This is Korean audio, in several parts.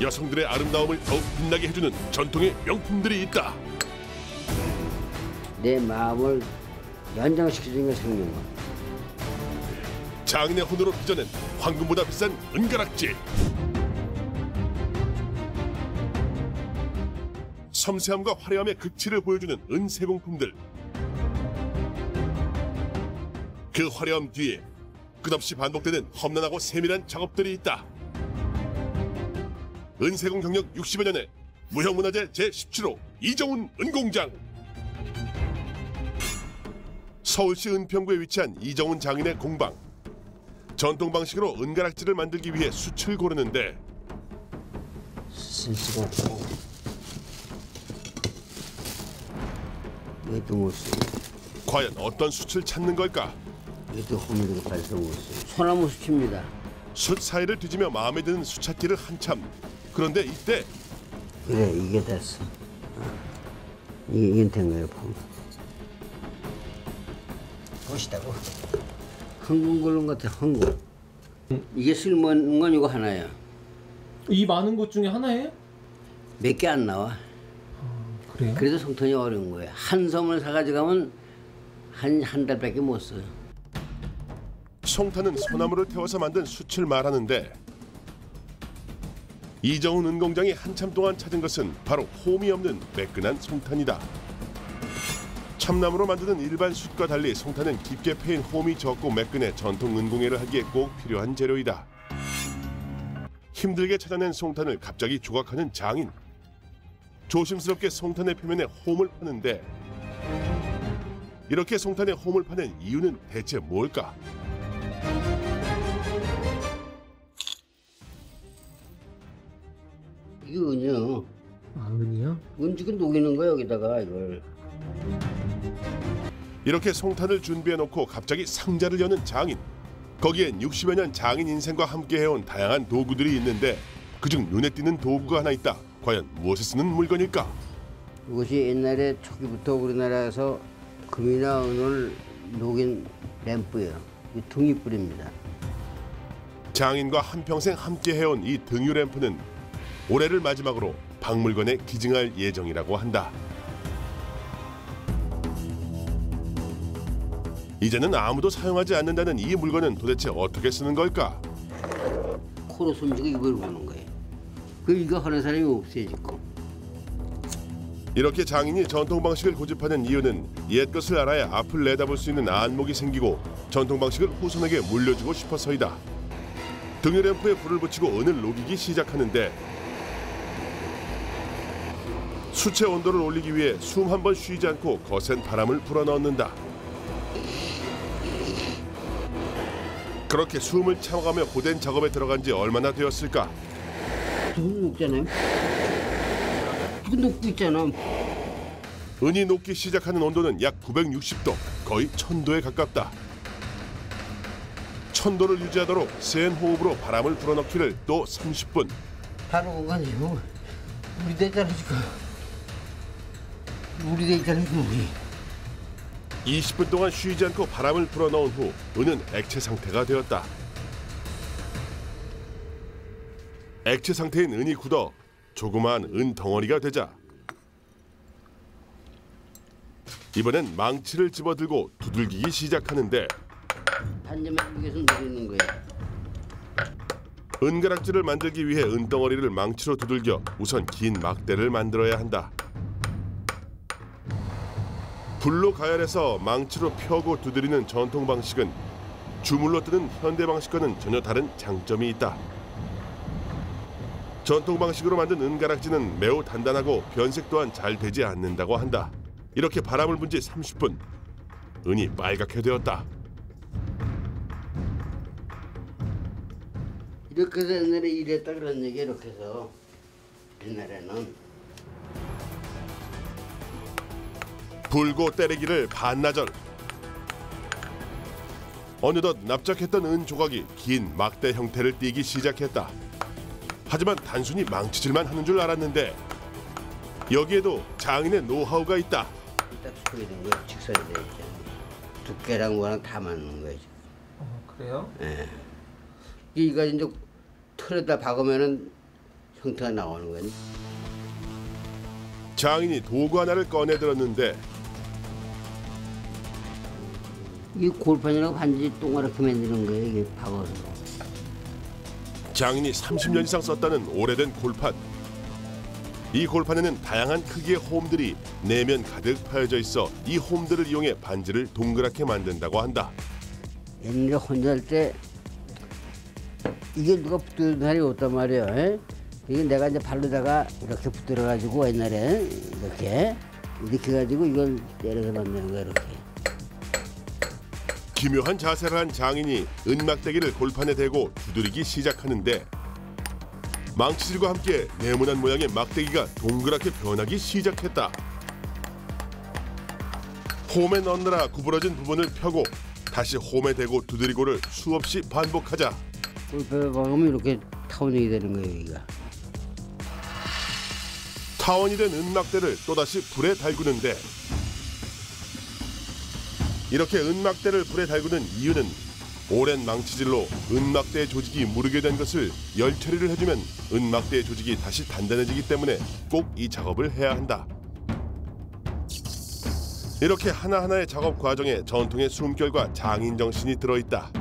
여성들의 아름다움을 더욱 빛나게 해주는 전통의 명품들이 있다. 내 마음을 연장시켜주는 게 생명과. 장인의 혼으로 빚어낸 황금보다 비싼 은가락질. 섬세함과 화려함의 극치를 보여주는 은세공품들. 그 화려함 뒤에 끝없이 반복되는 험난하고 세밀한 작업들이 있다. 은세공 경력 60여 년의 무형문화재 제17호 이정훈 은공장. 서울시 은평구에 위치한 이정훈 장인의 공방. 전통 방식으로 은가락질을 만들기 위해 숯을 고르는데 과연 어떤 숯을 찾는 걸까? 소나무 숯입니다. 숯 사이를 뒤지며 마음에 드는 숯 찾기를 한참. 그런데 이때 그래, 이게 됐어. 이게 된 거예요. 멋있다고. 흥분 걸른 것 같아. 흥분. 이게 쓸모있는 건 이거 하나야. 이 많은 것 중에 하나예요? 몇 개 안 나와. 그래요? 그래도 송탄이 어려운 거야. 한 섬을 사가지고 가면 한 달밖에 못 써요. 송탄은 소나무를 태워서 만든 숯을 말하는데 이정훈 은공장이 한참 동안 찾은 것은 바로 홈이 없는 매끈한 송탄이다. 참나무로 만드는 일반 숯과 달리 송탄은 깊게 패인 홈이 적고 매끈해 전통 은공예를 하기에 꼭 필요한 재료이다. 힘들게 찾아낸 송탄을 갑자기 조각하는 장인. 조심스럽게 송탄의 표면에 홈을 파는데 이렇게 송탄에 홈을 파는 이유는 대체 뭘까? 이게 은이요. 아, 은이요? 은 지금 녹이는 거야 여기다가 이걸. 이렇게 송탄을 준비해놓고 갑자기 상자를 여는 장인. 거기엔 60여 년 장인 인생과 함께 해온 다양한 도구들이 있는데 그중 눈에 띄는 도구가 하나 있다. 과연 무엇에 쓰는 물건일까? 이것이 옛날에 초기부터 우리나라에서 금이나 은을 녹인 램프예요. 이 등유불입니다. 장인과 한평생 함께 해온 이 등유 램프는 올해를 마지막으로 박물관에 기증할 예정이라고 한다. 이제는 아무도 사용하지 않는다는 이 물건은 도대체 어떻게 쓰는 걸까? 코로 숨지고 이걸 보는 거예요. 이거 하는 사람이 없어요 지금. 이렇게 장인이 전통 방식을 고집하는 이유는 옛 것을 알아야 앞을 내다볼 수 있는 안목이 생기고 전통 방식을 후손에게 물려주고 싶어서이다. 등유 램프에 불을 붙이고 은을 녹이기 시작하는데 숯의 온도를 올리기 위해 숨 한 번 쉬지 않고 거센 바람을 불어넣는다. 그렇게 숨을 참아가며 고된 작업에 들어간 지 얼마나 되었을까? 은 녹잖아요. 이거 녹고 있잖아. 은이 녹기 시작하는 온도는 약 960도, 거의 1000도에 가깝다. 1000도를 유지하도록 센 호흡으로 바람을 불어넣기를 또 30분. 바로 공간이요. 우리 대잖아 지금. 우리 대잖아 지금. 20분 동안 쉬지 않고 바람을 불어넣은 후 은은 액체 상태가 되었다. 액체 상태인 은이 굳어 조그마한 은 덩어리가 되자 이번엔 망치를 집어들고 두들기기 시작하는데 반지만 위에서 누르는 거예요. 은가락질을 만들기 위해 은 덩어리를 망치로 두들겨 우선 긴 막대를 만들어야 한다. 불로 가열해서 망치로 펴고 두드리는 전통 방식은 주물러 뜨는 현대 방식과는 전혀 다른 장점이 있다. 전통 방식으로 만든 은가락지는 매우 단단하고 변색 또한 잘 되지 않는다고 한다. 이렇게 바람을 분 지 30분, 은이 빨갛게 되었다. 이렇게 해서 옛날에 이랬다 그런 얘기 이렇게 해서 옛날에는 불고 때리기를 반나절. 어느덧 납작했던 은 조각이 긴 막대 형태를 띠기 시작했다. 하지만 단순히 망치질만 하는 줄 알았는데 여기에도 장인의 노하우가 있다. 딱 소리 된 거야. 직선이 돼 있잖아. 두께랑 뭐랑 다 맞는 거야. 그래요? 예. 이거 이제 틀에다 박으면은 형태가 나오는 거야. 장인이 도구 하나를 꺼내 들었는데 이 골판이라고 반지 동그랗게 만드는 거예요. 이게 박아서. 장인이 30년 이상 썼다는 오래된 골판. 이 골판에는 다양한 크기의 홈들이 내면 가득 파여져 있어 이 홈들을 이용해 반지를 동그랗게 만든다고 한다. 옛날에 혼자 할 때 이게 누가 붙들은 사람이 없단 말이에요. 에? 이게 내가 이제 발로다가 이렇게 붙들어가지고 옛날에 이렇게 해가지고 이걸 때려서 만드는 거야 이렇게. 기묘한 자세를 한 장인이 은막대기를 골판에 대고 두드리기 시작하는데 망치질과 함께 네모난 모양의 막대기가 동그랗게 변하기 시작했다. 홈에 넣느라 구부러진 부분을 펴고 다시 홈에 대고 두드리고를 수없이 반복하자 골판에 박으면 이렇게 타원이 되는 거예요 여기가. 타원이 된 은막대를 또다시 불에 달구는데 이렇게 은막대를 불에 달구는 이유는 오랜 망치질로 은막대 조직이 무르게 된 것을 열 처리를 해주면 은막대 조직이 다시 단단해지기 때문에 꼭 이 작업을 해야 한다. 이렇게 하나하나의 작업 과정에 전통의 숨결과 장인 정신이 들어있다.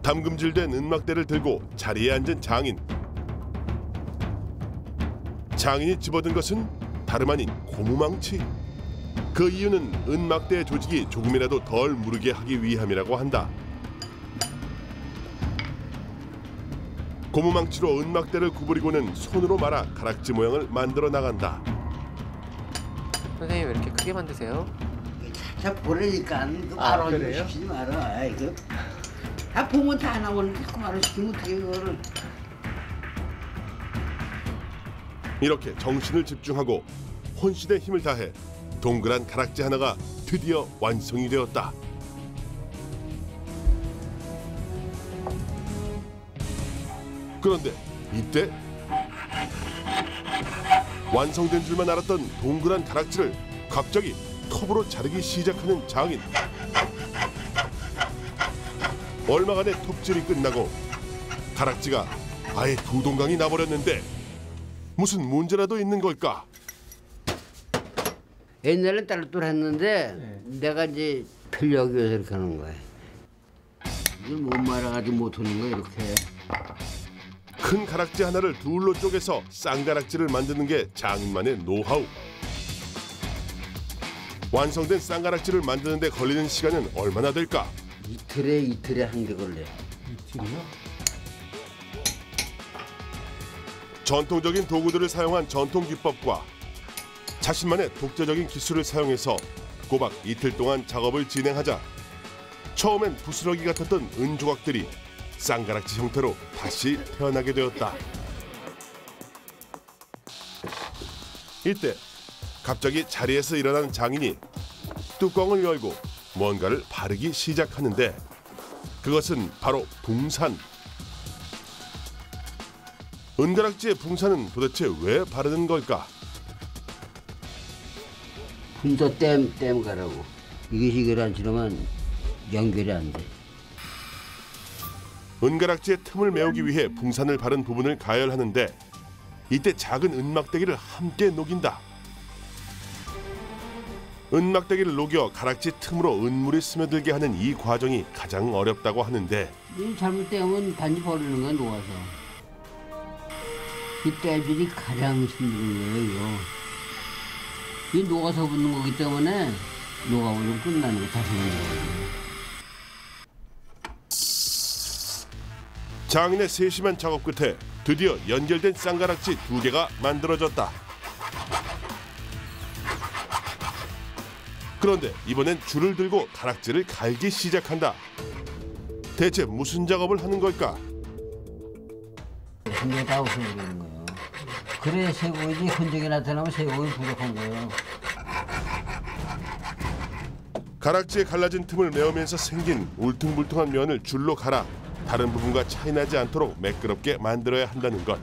담금질된 은막대를 들고 자리에 앉은 장인. 장인이 집어든 것은 다름 아닌 고무망치. 그 이유는 은막대 조직이 조금이라도 덜 무르게 하기 위함이라고 한다. 고무망치로 은막대를 구부리고는 손으로 말아 가락지 모양을 만들어 나간다. 선생님 왜 이렇게 크게 만드세요? 자 보내니까 그 아, 말로 그래요? 시키지 마라. 아이, 다 보면 다 나오는데 자꾸 말을 시키면 어떻게 그거를. 이렇게 정신을 집중하고 혼신의 힘을 다해 동그란 가락지 하나가 드디어 완성이 되었다. 그런데 이때 완성된 줄만 알았던 동그란 가락지를 갑자기 톱으로 자르기 시작하는 장인. 얼마간의 톱질이 끝나고 가락지가 아예 두 동강이 나버렸는데 무슨 문제라도 있는 걸까? 옛날에 딸돌 했는데 내가 이제 편리하기 위해서 이렇게 하는 거야. 이걸 못 말아가지고 못 하는 거야 이렇게. 큰 가락지 하나를 둘로 쪼개서 쌍가락지를 만드는 게 장인만의 노하우. 완성된 쌍가락지를 만드는 데 걸리는 시간은 얼마나 될까? 이틀에 한 개 걸려. 이틀이요? 전통적인 도구들을 사용한 전통 기법과 자신만의 독자적인 기술을 사용해서 꼬박 이틀 동안 작업을 진행하자 처음엔 부스러기 같았던 은조각들이 쌍가락지 형태로 다시 태어나게 되었다. 이때 갑자기 자리에서 일어난 장인이 뚜껑을 열고 뭔가를 바르기 시작하는데 그것은 바로 붕산. 은가락지의 붕산은 도대체 왜 바르는 걸까? 분도 땜 가라고. 이것이 이걸 안 치르면 연결이 안 돼. 은가락지의 틈을 메우기 위해 붕산을 바른 부분을 가열하는데 이때 작은 은막대기를 함께 녹인다. 은막대기를 녹여 가락지 틈으로 은물이 스며들게 하는 이 과정이 가장 어렵다고 하는데 이 잘못 떼면 반지 버리는 거야 녹아서. 이 떼질이 가장 힘든 거예요. 이 녹아서 붙는 거기 때문에 녹아버리면 끝나는 거 다시 붙는 거예요. 장인의 세심한 작업 끝에 드디어 연결된 쌍가락지 2개가 만들어졌다. 그런데 이번엔 줄을 들고 가락지를 갈기 시작한다. 대체 무슨 작업을 하는 걸까? 흔적이 다 없어지는 거예요. 그래 쇠고기지 흔적이 나타나면 쇠고기 부족한 거예요. 가락지에 갈라진 틈을 메우면서 생긴 울퉁불퉁한 면을 줄로 갈아 다른 부분과 차이나지 않도록 매끄럽게 만들어야 한다는 것.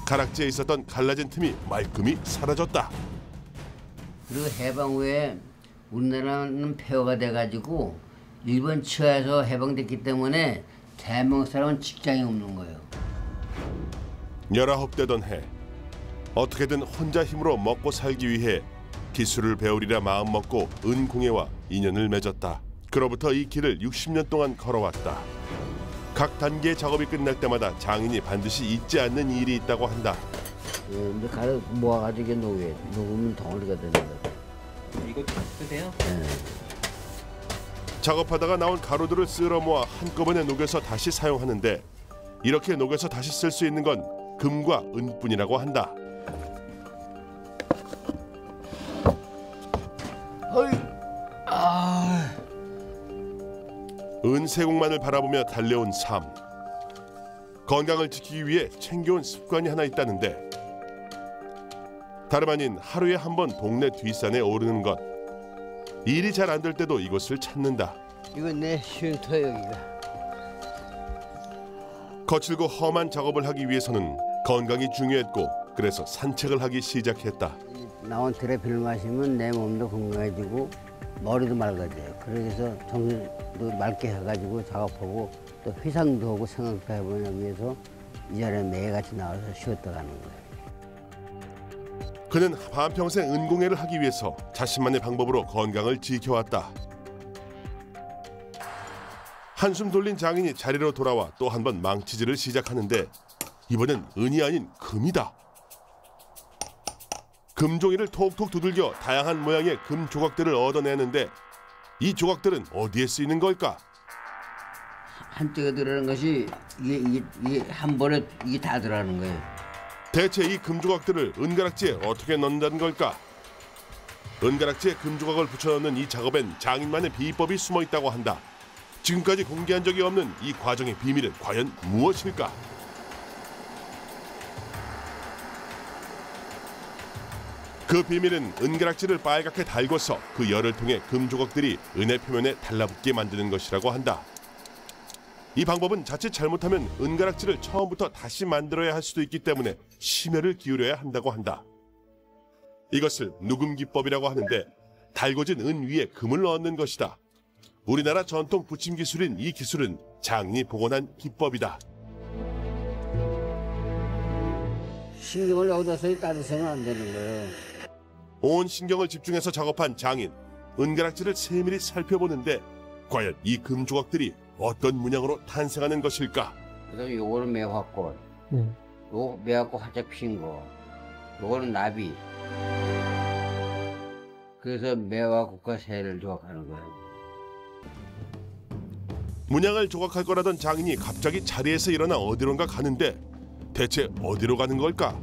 가락지에 있었던 갈라진 틈이 말끔히 사라졌다. 그리고 해방 후에 우리나라는 폐허가 돼가지고 일본 치하에서 해방됐기 때문에 대한민국 사람은 직장이 없는 거예요. 19 되던 해 어떻게든 혼자 힘으로 먹고 살기 위해 기술을 배우리라 마음먹고 은공예와 인연을 맺었다. 그로부터 이 길을 60년 동안 걸어왔다. 각 단계의 작업이 끝날 때마다 장인이 반드시 잊지 않는 일이 있다고 한다. 이제 가루 모아가지고 녹으면 덩어리가 되는 거야. 이것도 쓰세요? 작업하다가 나온 가루들을 쓸어 모아 한꺼번에 녹여서 다시 사용하는데 이렇게 녹여서 다시 쓸 수 있는 건 금과 은뿐이라고 한다. 은세공만을 바라보며 달려온 삶. 건강을 지키기 위해 챙겨온 습관이 하나 있다는데 다름 아닌 하루에 한 번 동네 뒷산에 오르는 것. 일이 잘 안 될 때도 이곳을 찾는다. 이건 내 쉼터 여기가. 거칠고 험한 작업을 하기 위해서는 건강이 중요했고 그래서 산책을 하기 시작했다. 나온 테라피를 마시면 내 몸도 건강해지고 머리도 맑아져요. 그래서 정신도 맑게 해가지고 작업하고 또 회상도 하고 생각도 해보기 위해서 이 자리에 매일같이 나와서 쉬었다 가는 거예요. 그는 반평생 은공예를 하기 위해서 자신만의 방법으로 건강을 지켜왔다. 한숨 돌린 장인이 자리로 돌아와 또 한 번 망치질을 시작하는데 이번엔 은이 아닌 금이다. 금종이를 톡톡 두들겨 다양한 모양의 금 조각들을 얻어내는데 이 조각들은 어디에 쓰이는 걸까? 한쪽에 들어가는 것이 이게 한 번에 이게 다 들어가는 거예요. 대체 이 금조각들을 은가락지에 어떻게 넣는다는 걸까? 은가락지에 금조각을 붙여넣는 이 작업엔 장인만의 비법이 숨어 있다고 한다. 지금까지 공개한 적이 없는 이 과정의 비밀은 과연 무엇일까? 그 비밀은 은가락지를 빨갛게 달궈서 그 열을 통해 금조각들이 은의 표면에 달라붙게 만드는 것이라고 한다. 이 방법은 자칫 잘못하면 은가락지를 처음부터 다시 만들어야 할 수도 있기 때문에 심혈을 기울여야 한다고 한다. 이것을 누금기법이라고 하는데 달궈진 은 위에 금을 얻는 것이다. 우리나라 전통 부침 기술인 이 기술은 장인이 복원한 기법이다. 신경을 여기다 써서 따르서는 안 되는 거예요. 온 신경을 집중해서 작업한 장인. 은가락지를 세밀히 살펴보는데 과연 이 금조각들이 어떤 문양으로 탄생하는 것일까? 그래서 요거는 매화꽃, 요 매화꽃 활짝 핀 거, 요거는 나비. 그래서 매화꽃과 새를 조각하는 거예요. 문양을 조각할 거라던 장인이 갑자기 자리에서 일어나 어디론가 가는데 대체 어디로 가는 걸까?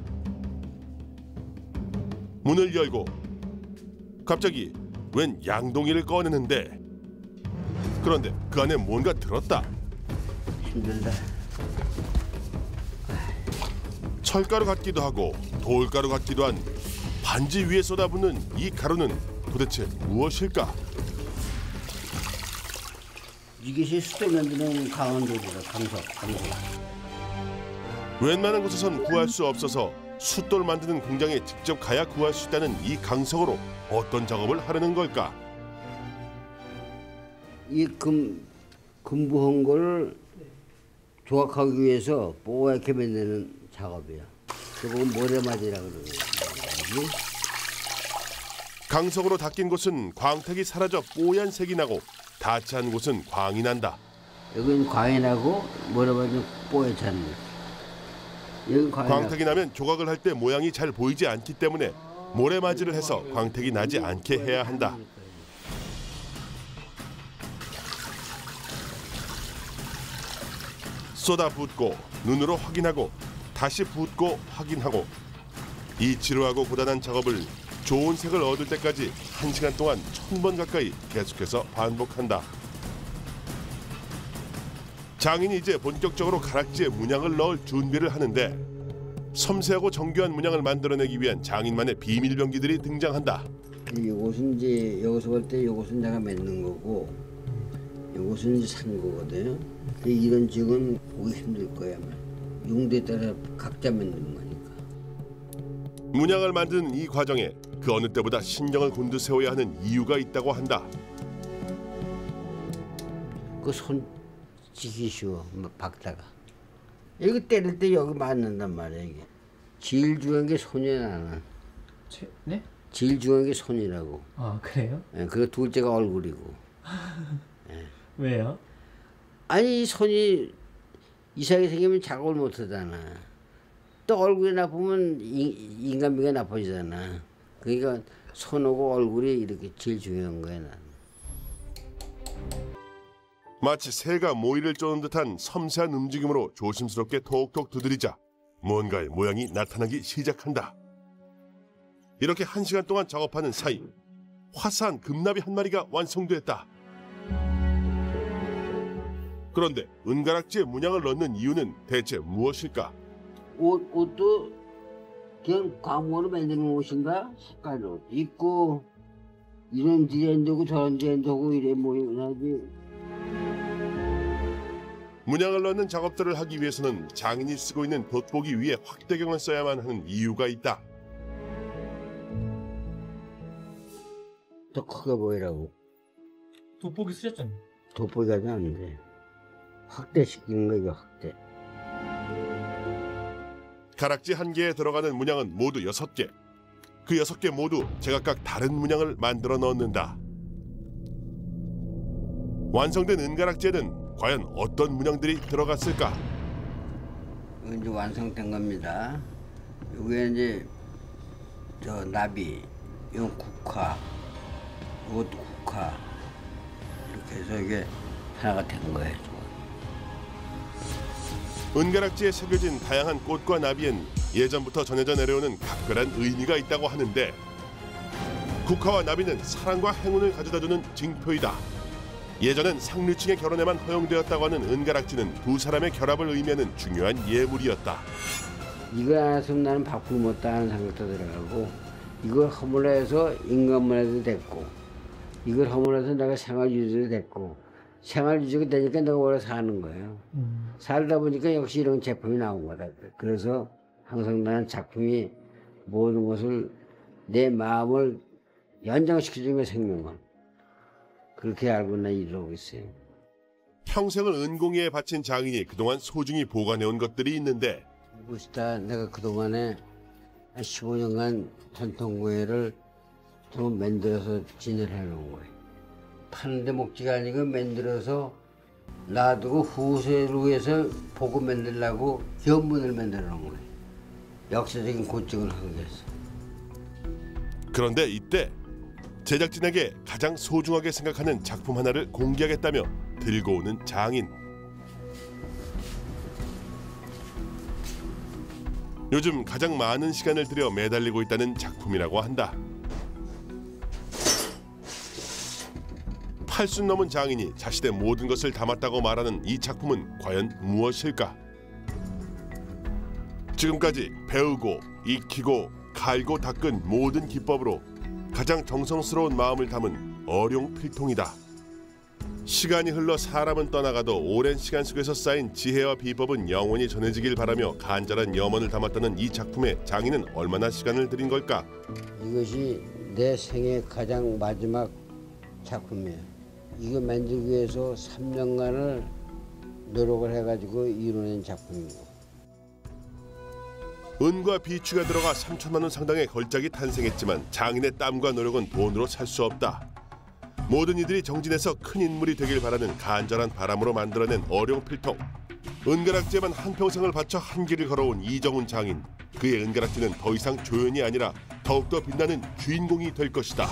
문을 열고 갑자기 웬 양동이를 꺼내는데 그런데 그 안에 뭔가 들었다. 힘들다. 철가루 같기도 하고 돌가루 같기도 한 반지 위에 쏟아붓는 이 가루는 도대체 무엇일까? 이것이 숫돌 만드는 강원도입니다. 강석. 웬만한 곳에선 구할 수 없어서 숫돌 만드는 공장에 직접 가야 구할 수 있다는 이 강석으로 어떤 작업을 하려는 걸까? 이 금부한 걸 조각하기 위해서 뽀얗게 만드는 작업이야. 그거 모래맞이라고 그러거든요. 강석으로 닦인 곳은 광택이 사라져 뽀얀 색이 나고 닿지 않은 곳은 광이 난다. 여기는 광이 나고 모래맞이 뽀얗지 않은 거. 여기 광택이 나면 조각을 할 때 모양이 잘 보이지 않기 때문에 모래맞이를 해서 광택이 나지 않게 해야 한다. 쏟아 붓고 눈으로 확인하고 다시 붓고 확인하고 이 지루하고 고단한 작업을 좋은 색을 얻을 때까지 1시간 동안 1000번 가까이 계속해서 반복한다. 장인이 이제 본격적으로 가락지에 문양을 넣을 준비를 하는데 섬세하고 정교한 문양을 만들어내기 위한 장인만의 비밀 병기들이 등장한다. 이것은 이제 여기서 볼 때 이것은 내가 맺는 거고 이것은 이제 산 거거든요. 이런 직은 보기 힘들 거야. 용도에 따라 각자 만드는 거니까. 문양을 만드는 이 과정에 그 어느 때보다 신경을 곤두세워야 하는 이유가 있다고 한다. 그 손 지기 쉬워 박다가 이거 때릴 때 여기 맞는단 말이야 이게. 제일 중요한 게 손이야 나는. 네? 제일 중요한 게 손이라고. 아 그래요? 예, 그 둘째가 얼굴이고. 왜요? 아니 이 손이 이상하게 생기면 작업을 못 하잖아. 또 얼굴이 나쁘면 인간미가 나빠지잖아. 그러니까 손하고 얼굴이 이렇게 제일 중요한 거야 나는. 마치 새가 모이를 쪼는 듯한 섬세한 움직임으로 조심스럽게 톡톡 두드리자 뭔가의 모양이 나타나기 시작한다. 이렇게 1시간 동안 작업하는 사이 화사한 금나비 한 마리가 완성됐다. 그런데 은가락지에 문양을 넣는 이유는 대체 무엇일까? 옷도 그냥 과목으로 만드는 옷인가? 색깔로 입고 이런 디자인도 저런 디자인도 하고 이래 모양하지. 문양을 넣는 작업들을 하기 위해서는 장인이 쓰고 있는 돋보기 위에 확대경을 써야만 하는 이유가 있다. 더 크게 보이라고. 돋보기 쓰셨잖아요. 돋보기가 안 돼. 확대시키는 거 이거 확대. 가락지 한 개에 들어가는 문양은 모두 6개. 그 6개 모두 제각각 다른 문양을 만들어 넣는다. 완성된 은가락지에는 과연 어떤 문양들이 들어갔을까? 이제 완성된 겁니다. 여기에 이제 저 나비, 이건 국화, 이것도 국화. 이렇게 해서 이게 하나가 된 거예요. 은가락지에 새겨진 다양한 꽃과 나비엔 예전부터 전해져 내려오는 각별한 의미가 있다고 하는데 국화와 나비는 사랑과 행운을 가져다주는 징표이다. 예전엔 상류층의 결혼에만 허용되었다고 하는 은가락지는 두 사람의 결합을 의미하는 중요한 예물이었다. 이거 안 했으면 나는 밥을 못다 하는 생각도 들어가고 이걸 허물어서 인간문화도 됐고 이걸 허물어서 내가 생활유지도 됐고 생활유지가 되니까 내가 오래 사는 거예요. 살다 보니까 역시 이런 제품이 나온 거다. 그래서 항상 나는 작품이 모든 것을 내 마음을 연장시켜주는 게 생명감. 그렇게 알고 나 이러고 있어요. 평생을 은공예에 바친 장인이 그동안 소중히 보관해온 것들이 있는데 이것이다 내가 그동안에 한 15년간 전통공예를 좀 만들어서 진열해놓은 거예요. 파는데 목지가 아니고 만들어서 놔두고 후세를 위해서 보고 만들려고 견문을 만들어 놓은 거예요. 역사적인 고증을 하기 위해서. 그런데 이때 제작진에게 가장 소중하게 생각하는 작품 하나를 공개하겠다며 들고 오는 장인. 요즘 가장 많은 시간을 들여 매달리고 있다는 작품이라고 한다. 80 넘은 장인이 자신의 모든 것을 담았다고 말하는 이 작품은 과연 무엇일까? 지금까지 배우고 익히고 갈고 닦은 모든 기법으로 가장 정성스러운 마음을 담은 어룡 필통이다. 시간이 흘러 사람은 떠나가도 오랜 시간 속에서 쌓인 지혜와 비법은 영원히 전해지길 바라며 간절한 염원을 담았다는 이 작품에 장인은 얼마나 시간을 들인 걸까? 이것이 내 생애 가장 마지막 작품이에요. 이거 만들기 위해서 3년간을 노력을 해가지고 이뤄낸 작품이고. 은과 비추가 들어가 3천만 원 상당의 걸작이 탄생했지만 장인의 땀과 노력은 돈으로 살 수 없다. 모든 이들이 정진해서 큰 인물이 되길 바라는 간절한 바람으로 만들어낸 어룡 필통. 은가락지에만 한평생을 바쳐 한 길을 걸어온 이정훈 장인. 그의 은가락지는 더 이상 조연이 아니라 더욱더 빛나는 주인공이 될 것이다.